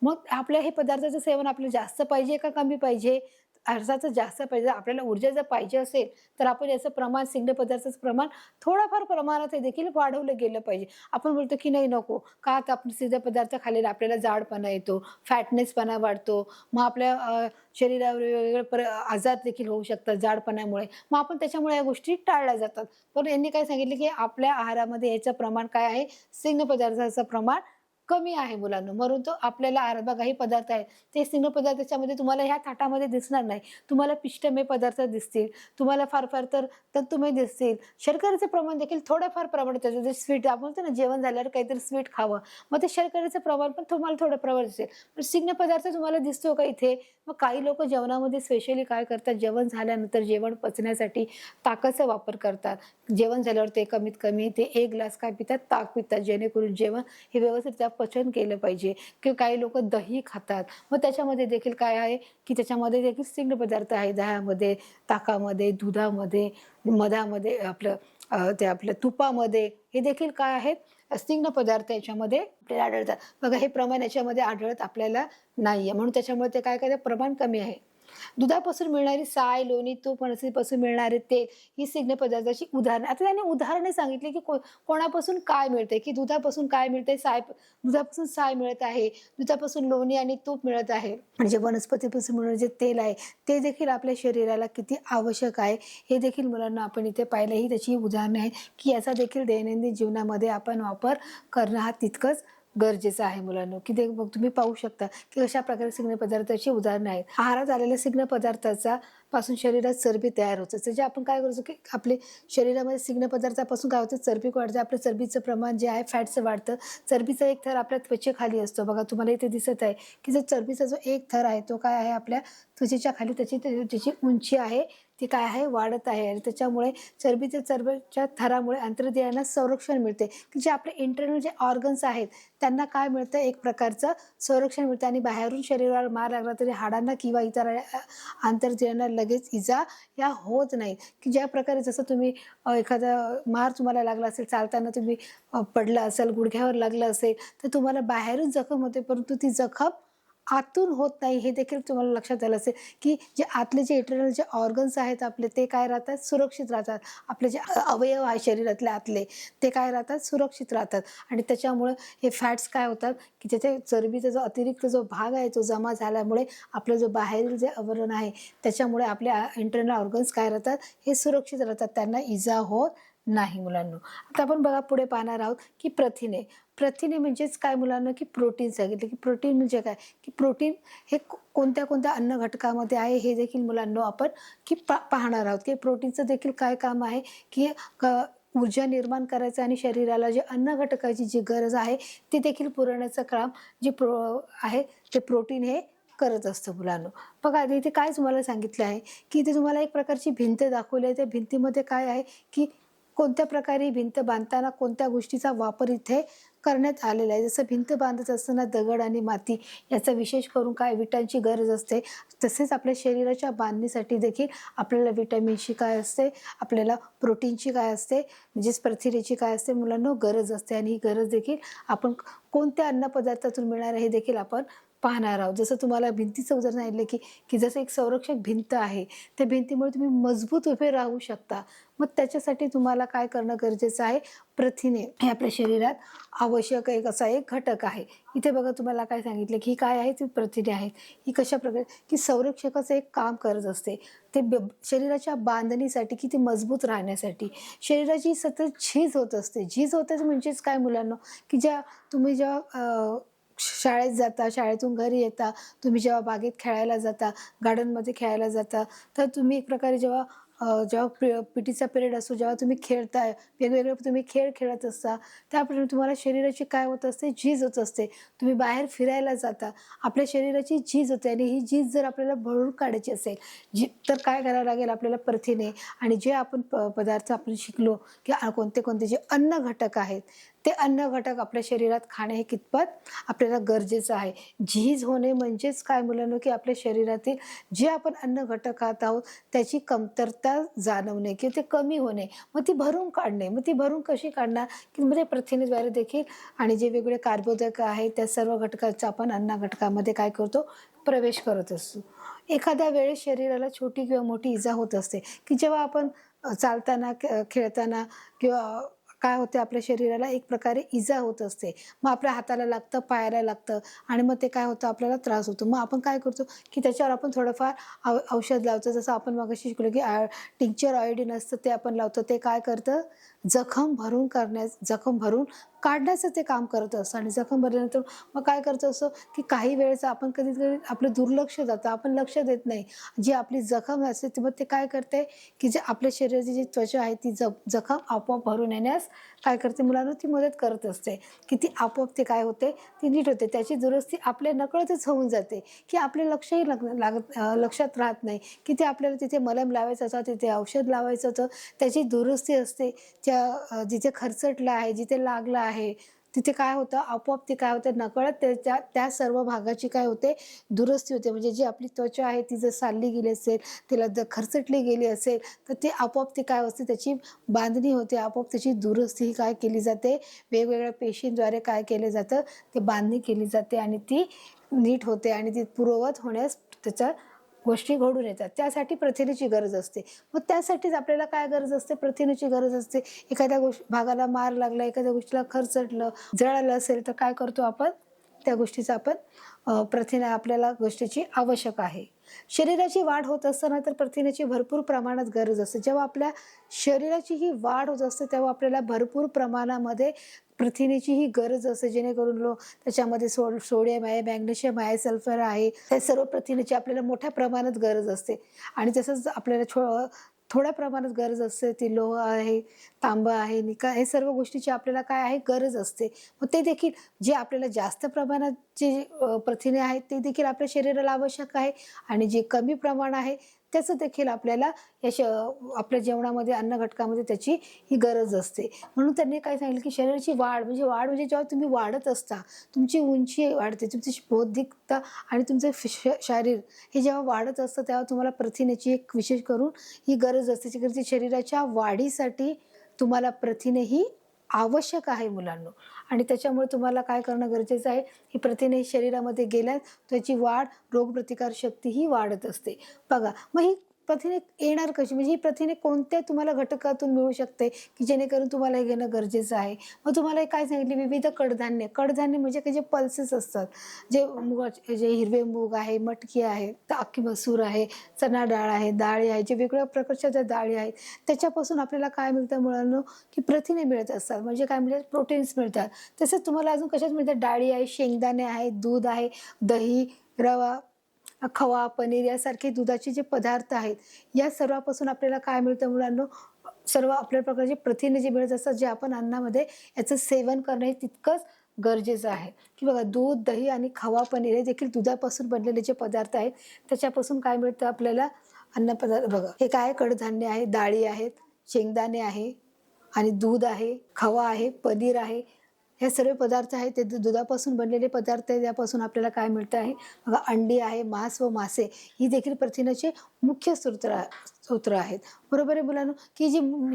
मग आपल्या हे पदार्थाचं सेवन आपल्याला जास्त पाहिजे का कमी पाहिजे? अर्थातच जास्त पाहिजे. आपल्याला ऊर्जा जर पाहिजे असेल, तर आपण याचं प्रमाण, स्निग्ध पदार्थाचं प्रमाण थोडंफार प्रमाणात हे देखील वाढवलं गेलं पाहिजे. आपण बोलतो की नाही नको, का तर आपण स्निग्ध पदार्थ खाल्लेला आपल्याला जाडपणा येतो, फॅटनेसपणा वाढतो. मग आपल्या शरीरावर वेगवेगळे आजार देखील होऊ शकतात जाडपणामुळे. मग आपण त्याच्यामुळे या गोष्टी टाळल्या जातात. पण यांनी काय सांगितलं, की आपल्या आहारामध्ये याचं प्रमाण काय आहे, स्निग्ध पदार्थाचं प्रमाण कमी आहे मुलांनो. म्हणून तो आपल्याला आहारात बघा हे पदार्थ आहेत, ते स्निग्ध पदार्थ त्याच्यामध्ये तुम्हाला ह्या ताटामध्ये दिसणार नाही. तुम्हाला पिष्टमय पदार्थ दिसतील, तुम्हाला फार फार तर तंतुमय दिसतील. शर्करेचं प्रमाण देखील थोडंफार प्रमाणात त्याचं जे स्वीट आपण म्हणतो ना, जेवण झाल्यावर काहीतरी स्वीट खावं, मग ते शर्करेचं प्रमाण पण तुम्हाला थोडं प्रमाणात दिसेल. पण स्निग्ध पदार्थ तुम्हाला दिसतो का इथे? मग काही लोक जेवणामध्ये स्पेशली काय करतात, जेवण झाल्यानंतर जेवण पचण्यासाठी ताकाचा वापर करतात. जेवण झाल्यावर ते कमीत कमी ते 1 ग्लास काय पितात, ताक पितात, जेणेकरून जेवण हे व्यवस्थित पचन केलं पाहिजे. किंवा काही लोक दही खातात. मग त्याच्यामध्ये देखील काय आहे, की त्याच्यामध्ये देखील स्निग्ध पदार्थ आहे. दह्यामध्ये, ताकामध्ये, दुधामध्ये, मधामध्ये, ते आपल्या तुपामध्ये हे देखील काय आहेत, स्निग्ध पदार्थ याच्यामध्ये आपल्याला आढळतात. बघा हे प्रमाण याच्यामध्ये आढळत आपल्याला नाहीये. म्हणून त्याच्यामुळे ते काय काय प्रमाण कमी आहे. दुधापासून मिळणारी साय, लोणी, तूप, अळसापासून मिळणारे तेल ही स्निग्ध पदार्थाची उदाहरणे. आता त्यांनी उदाहरणे सांगितली, की कोणापासून काय मिळते, की दुधापासून काय मिळते, दुधापासून साय मिळत आहे, दुधापासून लोणी आणि तूप मिळत आहे. आणि जे वनस्पतीपासून मिळणारे जे तेल आहे ते देखील आपल्या शरीराला किती आवश्यक आहे हे देखील मुलांना आपण इथे पाहिलं. ही त्याची उदाहरणे आहेत, की याचा देखील दैनंदिन जीवनामध्ये आपण वापर करणं हा तितकंच गरजेचं आहे मुलांनो. की ते मग तुम्ही पाहू शकता, की अशा प्रकारे स्निग्ध पदार्थाची उदाहरणं आहेत. आहारात आलेल्या स्निग्ध पदार्थाचा पासून शरीरात चरबी तयार होते. म्हणजे आपण काय करतो, की आपले शरीरामध्ये स्निग्ध पदार्थापासून काय होतं, चरबी वाढते. आपलं चरबीचं प्रमाण जे आहे फॅटचं वाढतं. चरबीचा एक थर आपल्या त्वचेखाली असतो. बघा तुम्हाला इथे दिसत आहे, की जो चरबीचा जो एक थर आहे तो काय आहे, आपल्या त्वचेच्या खाली त्याची उंची आहे ती काय आहे, वाढत आहे. आणि त्याच्यामुळे चरबीच्या थरामुळे अंतर्देहांना संरक्षण मिळते, की जे आपले इंटरनल जे ऑर्गन्स आहेत त्यांना काय मिळतं, एक प्रकारचं संरक्षण मिळतं. आणि बाहेरून शरीरावर मार लागला तरी हाडांना किंवा इतर आंतरदेहांना लगेच इजा या होत नाहीत. की ज्या प्रकारे जसं तुम्ही एखादा मार तुम्हाला लागला असेल, चालताना तुम्ही पडला असाल, गुडघ्यावर लागलं असेल, तर तुम्हाला बाहेरून जखम होते, परंतु ती जखम आतून होत नाही. हे देखील तुम्हाला लक्षात आलं असेल, की जे आतले जे इंटरनल जे ऑर्गन्स आहेत आपले ते काय राहतात, सुरक्षित राहतात. आपले जे अवयव आहे शरीरातले आतले ते काय राहतात, सुरक्षित राहतात. आणि त्याच्यामुळं हे फॅट्स काय होतात, की त्याच्या चरबीचा जो अतिरिक्त जो भाग आहे तो जमा झाल्यामुळे आपलं जो बाहेरील जे आवरण आहे त्याच्यामुळे आपले इंटरनल ऑर्गन्स काय राहतात, हे सुरक्षित राहतात, त्यांना इजा होत नाही मुलांनो. आता आपण बघा पुढे पाहणार आहोत, की प्रथिने. प्रथिने म्हणजेच काय मुलांना, की प्रोटीन सांगितलं. की प्रोटीन म्हणजे काय, की प्रोटीन हे कोणत्या कोणत्या अन्न घटकामध्ये आहे हे देखील मुलांनो आपण की पाहणार आहोत. की प्रोटीनचं देखील काय काम आहे, की ऊर्जा निर्माण करायचं आणि शरीराला जे अन्न घटकाची जी गरज आहे ती देखील पुरवण्याचं काम जे आहे ते प्रोटीन हे करत असतं मुलांनो. बघा आता इथे काय तुम्हाला सांगितलं आहे, की इथे तुम्हाला एक प्रकारची भिंत दाखवली आहे. त्या भिंतीमध्ये काय आहे, की कोणत्या प्रकारे भिंत बांधताना कोणत्या गोष्टीचा वापर इथे करण्यात आलेला आहे. जसं भिंत बांधत असताना दगड आणि माती याचा विशेष करून काय विटांची गरज असते, तसेच आपल्या शरीराच्या बांधणीसाठी देखील आपल्याला विटॅमिनची काय असते, आपल्याला प्रोटीनची काय असते, म्हणजेच प्रथिनेची काय असते मुलांना गरज असते. आणि ही गरज देखील आपण कोणत्या अन्नपदार्थातून मिळणार हे देखील आपण पाहणार आहोत. जसं तुम्हाला भिंतीचं उदाहरण सांगितलं, की जसं एक संरक्षक भिंत आहे, त्या भिंतीमुळे तुम्ही मजबूत उभे राहू शकता. मग त्याच्यासाठी तुम्हाला काय करणं गरजेचं आहे, प्रथिने हे आपल्या शरीरात आवश्यक एक असा एक घटक आहे. इथे बघा तुम्हाला काय सांगितलं, की काय आहे, ती प्रथिने आहेत. ही कशा प्रकारे, की संरक्षकाचं एक काम करत असते. ते शरीराच्या बांधणीसाठी, की ती मजबूत राहण्यासाठी शरीराची सतत झीज होत असते. झीज होते म्हणजेच काय मुलांना, की तुम्ही जेव्हा शाळेत जाता, शाळेतून घरी येता, तुम्ही जेव्हा बागेत खेळायला जाता, गार्डनमध्ये खेळायला जाता, तर तुम्ही एक प्रकारे जेव्हा जेव्हा पीटीचा पिरियड असतो, जेव्हा तुम्ही खेळताय, वेगवेगळे तुम्ही खेळ खेळत असता, त्याप्रमाणे तुम्हाला शरीराची काय होत असते, झीज होत असते. तुम्ही बाहेर फिरायला जाता, आपल्या शरीराची झीज होते आणि ही झीज जर आपल्याला भरून काढायची असेल तर काय करावं लागेल आपल्याला प्रथिने आणि जे आपण पदार्थ आपण शिकलो की कोणते कोणते जे अन्न घटक आहेत ते अन्न घटक आपल्या शरीरात खाणे हे कितपत आपल्याला गरजेचं आहे. झीज होणे म्हणजेच काय मुलांनो, की आपल्या शरीरातील जे आपण अन्न घटक खात आहोत त्याची कमतरता जाणवणे किंवा ते कमी होणे, मग ती भरून काढणे. मग ती भरून कशी काढणार, की म्हणजे प्रथिनेद्वारे देखील आणि जे वेगवेगळे कार्बोदक आहेत त्या सर्व घटकाचा आपण अन्न घटकामध्ये काय करतो, प्रवेश करत असतो. एखाद्या वेळेस शरीराला छोटी किंवा मोठी इजा होत असते, की जेव्हा आपण चालताना खेळताना किंवा काय होते आपल्या शरीराला एक प्रकारे इजा होत असते. मग आपल्या हाताला लागतं, पायाला लागतं आणि मग ते काय होतं आपल्याला त्रास होतो. मग आपण काय करतो, की त्याच्यावर आपण थोडंफार औषध लावतो. जसं आपण मगाशी शिकलो, की टिंक्चर आयोडीन असतं ते आपण लावतो. ते काय करतं, जखम भरून काढण्याचं ते काम करत असतं आणि जखम भरल्यानंतर मग काय करत असतो, की काही वेळेस आपण कधी-कधी आपलं दुर्लक्ष जातं, आपण लक्ष देत नाही. जी आपली जखम असते मग ते काय करते, की जे आपल्या शरीराची जी त्वचा आहे ती जखम आपोआप भरून येण्यास काय करते मुलांनो, ती मदत करत असते, की ती आपोआप ते काय होते, ती नीट होते. त्याची दुरुस्ती आपल्या नकळतच होऊन जाते, की आपले लक्षही लक्षात राहत नाही, की ते आपल्याला तिथे मलम लावायचं होतं, तिथे औषध लावायचं होतं. त्याची दुरुस्ती असते. जिथे खरचटलं आहे, जिथे लागलं आहे, तिथे काय होतं आपोआप ते काय होतं नकळत त्याच्या त्या सर्व भागाची काय होते दुरुस्ती होते. म्हणजे जी आपली त्वचा आहे ती जर सांडली गेली असेल, तिला जर खरचटली गेली असेल, तर ते आपोआप ते काय असते त्याची बांधणी होते. आपोआप त्याची दुरुस्ती ही काय केली जाते, वेगवेगळ्या पेशींद्वारे काय केलं जातं, ते बांधणी केली जाते आणि ती नीट होते आणि ती पूर्ववत होण्यास त्याचा गोष्टी घडून येतात. त्यासाठी प्रथिनेची गरज असते. मग त्यासाठीच आपल्याला काय गरज असते, प्रथिनेची गरज असते. एखाद्या भागाला मार लागला, एखाद्या गोष्टीला खरचटलं, जळालं असेल तर काय करतो आपण, त्या गोष्टीचा आपण प्रथिने आपल्याला गोष्टीची आवश्यक आहे. शरीराची वाढ होत असताना तर प्रथिनेची भरपूर प्रमाणात गरज असते. जेव्हा आपल्या शरीराची ही वाढ होत असते तेव्हा आपल्याला भरपूर प्रमाणामध्ये प्रथिनेची ही गरज असते, जेणेकरून त्याच्यामध्ये सोडियम आहे, मॅग्नेशियम आहे, सल्फर आहे, त्या सर्व प्रथिनेची आपल्याला मोठ्या प्रमाणात गरज असते. आणि तसंच आपल्याला थोड्या प्रमाणात गरज असते ती लोह आहे, तांबा आहे, निका हे सर्व गोष्टीची आपल्याला काय आहे गरज असते. मग ते देखील जे आपल्याला जास्त प्रमाणात जे प्रथिने आहेत ते देखील आपल्या शरीराला आवश्यक आहे आणि जे कमी प्रमाण आहे त्याचं देखील आपल्याला आपल्या जेवणामध्ये अन्न घटकामध्ये त्याची ही गरज असते. म्हणून त्यांनी काय सांगितलं, की शरीराची वाढ म्हणजे जेव्हा तुम्ही वाढत असता, तुमची उंची वाढते, तुमची बौद्धिकता आणि तुमचं शरीर हे जेव्हा वाढत असतं तेव्हा तुम्हाला प्रथिनेची एक विशेष करून ही गरज असते. कारण शरीराच्या वाढीसाठी तुम्हाला प्रथिने ही आवश्यक आहे मुलांनो. आणि त्याच्यामुळे तुम्हाला काय करणं गरजेचं आहे, ही प्रथिने शरीरामध्ये गेल्यास त्याची वाढ, रोगप्रतिकार शक्ती ही वाढत असते. बघा, मग ही प्रथिने येणार कशी, म्हणजे ही प्रथिने कोणत्या तुम्हाला घटकातून मिळू शकते, की जेणेकरून तुम्हाला हे घेणं गरजेचं आहे. मग तुम्हाला काय सांगितले, विविध कडधान्य म्हणजे काही जे पल्सेस असतात, जे हिरवे मूग आहे, मटकी आहे, अख्खी मसूर आहे, चणा डाळ आहे, डाळी आहे, जे वेगवेगळ्या प्रकारच्या ज्या डाळी आहेत त्याच्यापासून आपल्याला काय मिळतं मुलांनो, की प्रथिने मिळत असतात. म्हणजे काय मिळतात, प्रोटीन्स मिळतात. तसेच तुम्हाला अजून कशात मिळतात, डाळी आहे, शेंगदाणे आहे, दूध आहे, दही, रवा, खवा, पनीर यासारखे दुधाचे जे पदार्थ आहेत या सर्वापासून आपल्याला काय मिळतं मुलांनो, सर्व आपल्या प्रकारचे प्रथिने जे मिळत असतात, जे आपण अन्नामध्ये याचं सेवन करणं हे तितकंच गरजेचं आहे. की बघा, दूध, दही आणि खवा, पनीर हे देखील दुधापासून बनलेले जे पदार्थ आहेत त्याच्यापासून काय मिळतं आपल्याला अन्नपदार्थ. बघा, हे काय कडधान्य आहे, डाळी आहेत, शेंगदाणे आहे आणि दूध आहे, खवा आहे, पनीर आहे, हे सर्व पदार्थ आहेत ते दुधापासून बनलेले पदार्थ आहेत. यापासून आपल्याला काय मिळतं आहे, बघा, अंडी आहे, मांस व मासे ही देखील प्रथिनाचे मुख्य स्रोत आहेत. बरोबर आहे मुलांनो, की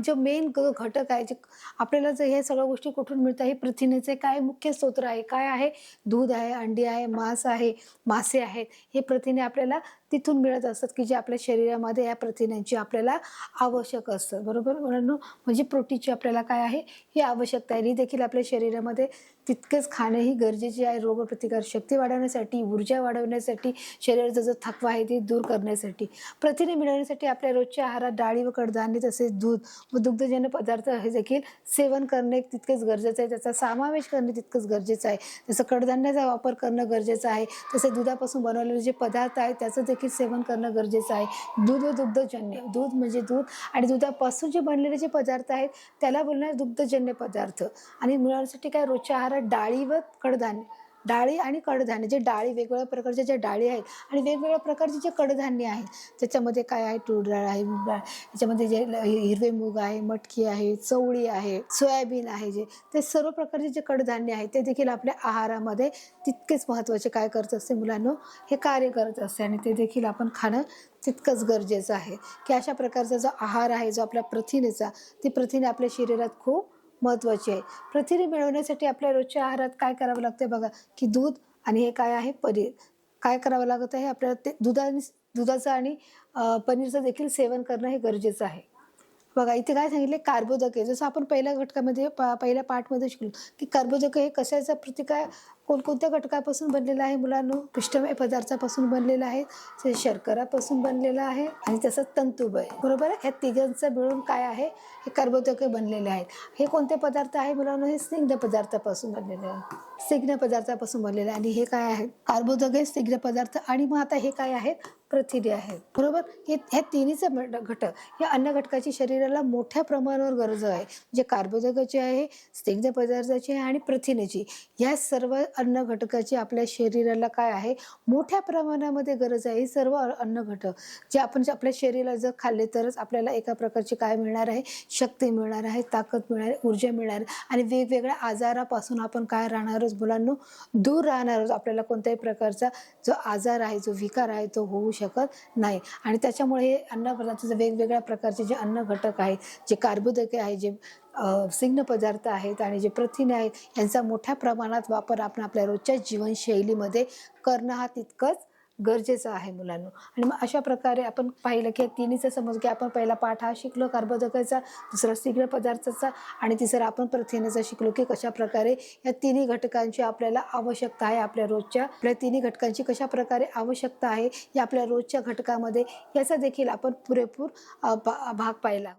जो मेन घटक आहे, जे आपल्याला जर हे सगळ्या गोष्टी कुठून मिळतात, हे प्रथिनेचे काय मुख्य स्रोत आहे, काय आहे, दूध आहे, अंडी आहे, मांस आहे, मासे आहेत, हे प्रथिने आपल्याला तिथून मिळत असतात, की जे आपल्या शरीरामध्ये या प्रथिनांची आपल्याला आवश्यक असतं. बरोबर मुलांनो, म्हणजे प्रोटीनची आपल्याला काय आहे, ही आवश्यकता आहे. ही देखील आपल्या शरीरामध्ये तितकेच खाणे ही गरजेचे आहे, रोगप्रतिकार शक्ती वाढवण्यासाठी, ऊर्जा वाढवण्यासाठी, शरीराचा जो थकवा आहे ते दूर करण्यासाठी. प्रथिने मिळवण्यासाठी आपल्या रोजच्या आहारात डाळी व कडधान्य तसेच दूध व दुग्धजन्य पदार्थ हे देखील सेवन करणे तितकेच गरजेचं आहे. त्याचा समावेश करणे तितकंच गरजेचं आहे. जसं कडधान्याचा वापर करणं गरजेचं आहे. तसे दुधापासून बनवलेले जे पदार्थ आहेत त्याचं देखील सेवन करणं गरजेचं आहे. दूध व दुग्धजन्य, दूध म्हणजे दूध आणि दुधापासून जे बनलेले जे पदार्थ आहेत त्याला बोलणार दुग्धजन्य पदार्थ. आणि मिळवण्यासाठी काय रोजच्या आहारात डाळी व कडधान्य, डाळी आणि कडधान्य, जे डाळी वेगवेगळ्या प्रकारच्या ज्या डाळी आहेत आणि वेगवेगळ्या प्रकारचे जे कडधान्य आहेत त्याच्यामध्ये काय आहे, तूर डाळ आहे, मूग डाळ, त्याच्यामध्ये जे हिरवे मूग आहे, मटकी आहे, चवळी आहे, सोयाबीन आहे, जे ते सर्व प्रकारचे जे कडधान्य आहेत ते देखील आपल्या आहारामध्ये तितकेच महत्त्वाचे काय करत असते मुलांनो, हे कार्य करत असते आणि ते देखील आपण खाणं तितकंच गरजेचं आहे. की अशा प्रकारचा जो आहार आहे जो आपल्या प्रथिनेचा, ती प्रथिने आपल्या शरीरात खूप महत्त्वाची आहे. प्रथिने मिळवण्यासाठी आपल्या रोजच्या आहारात काय करावं लागतं बघा, की दूध आणि हे काय आहे पनीर. काय करावं लागत आहे आपल्याला, ते दुधाचं आणि पनीरचं देखील सेवन करणं हे गरजेचं आहे. बघा इथे काय सांगितले, कार्बोदके, जसं आपण पहिल्या घटकामध्ये पहिल्या पार्टमध्ये शिकलो की कार्बोदके हे कशाचा प्रतिकार कोणकोणत्या घटकापासून बनलेलं आहे मुलांनो, पिष्टमय पदार्थापासून बनलेलं आहे, ते शर्करापासून बनलेलं आहे आणि तसंच तंतुमय, बरोबर आहे. या तिघांचं मिळून काय आहे, हे कार्बोदके बनलेले आहेत. हे कोणते पदार्थ आहे मुलांनो, हे स्निग्ध पदार्थापासून बनलेले आहे, स्निग्ध पदार्थापासून बनलेले आहे. आणि हे काय आहे, कार्बोदके, स्निग्ध पदार्थ आणि मग आता हे काय आहेत, प्रथिने आहेत, बरोबर. ह्या तिन्हीचे घटक, या अन्न घटकाची शरीराला मोठ्या प्रमाणावर गरज आहे. जे कार्बोदकाची आहे, स्निग्ध पदार्थाची आहे आणि प्रथिनेची, या सर्व अन्न घटकाची आपल्या शरीराला काय आहे, मोठ्या प्रमाणामध्ये गरज आहे. ही सर्व अन्न घटक जे आपण आपल्या शरीराला जर खाल्ले तरच आपल्याला एका प्रकारची काय मिळणार आहे, शक्ती मिळणार आहे, ताकद मिळणार आहे, ऊर्जा मिळणार आहे आणि वेगवेगळ्या आजारापासून आपण काय राहणार आहोत मुलांनो, दूर राहणार आहोत. आपल्याला कोणत्याही प्रकारचा जो आजार आहे, जो विकार आहे तो होऊ शकत नाही. आणि त्याच्यामुळे हे अन्न पदार्थाचे वेगवेगळ्या प्रकारचे जे अन्न घटक आहेत, जे कार्बोदके आहे, जे स्निग्ध पदार्थ आहेत आणि जे प्रथिने आहेत, यांचा मोठ्या प्रमाणात वापर आपण आपल्या रोजच्या जीवनशैलीमध्ये करणं हा तितकंच गरजेचं आहे मुलांनो. आणि मग अशा प्रकारे आपण पाहिलं की तिन्हीचं समज, की आपण पहिला पाठ हा शिकलो कार्बोदकाचा, दुसरा स्निग्ध पदार्थाचा आणि तिसरा आपण प्रथिनेचा शिकलो, की कशा प्रकारे या तिन्ही घटकांची आपल्याला आवश्यकता आहे. आपल्या तिन्ही घटकांची कशा प्रकारे आवश्यकता आहे या आपल्या रोजच्या घटकामध्ये, याचा देखील आपण पुरेपूर भाग पाहिला.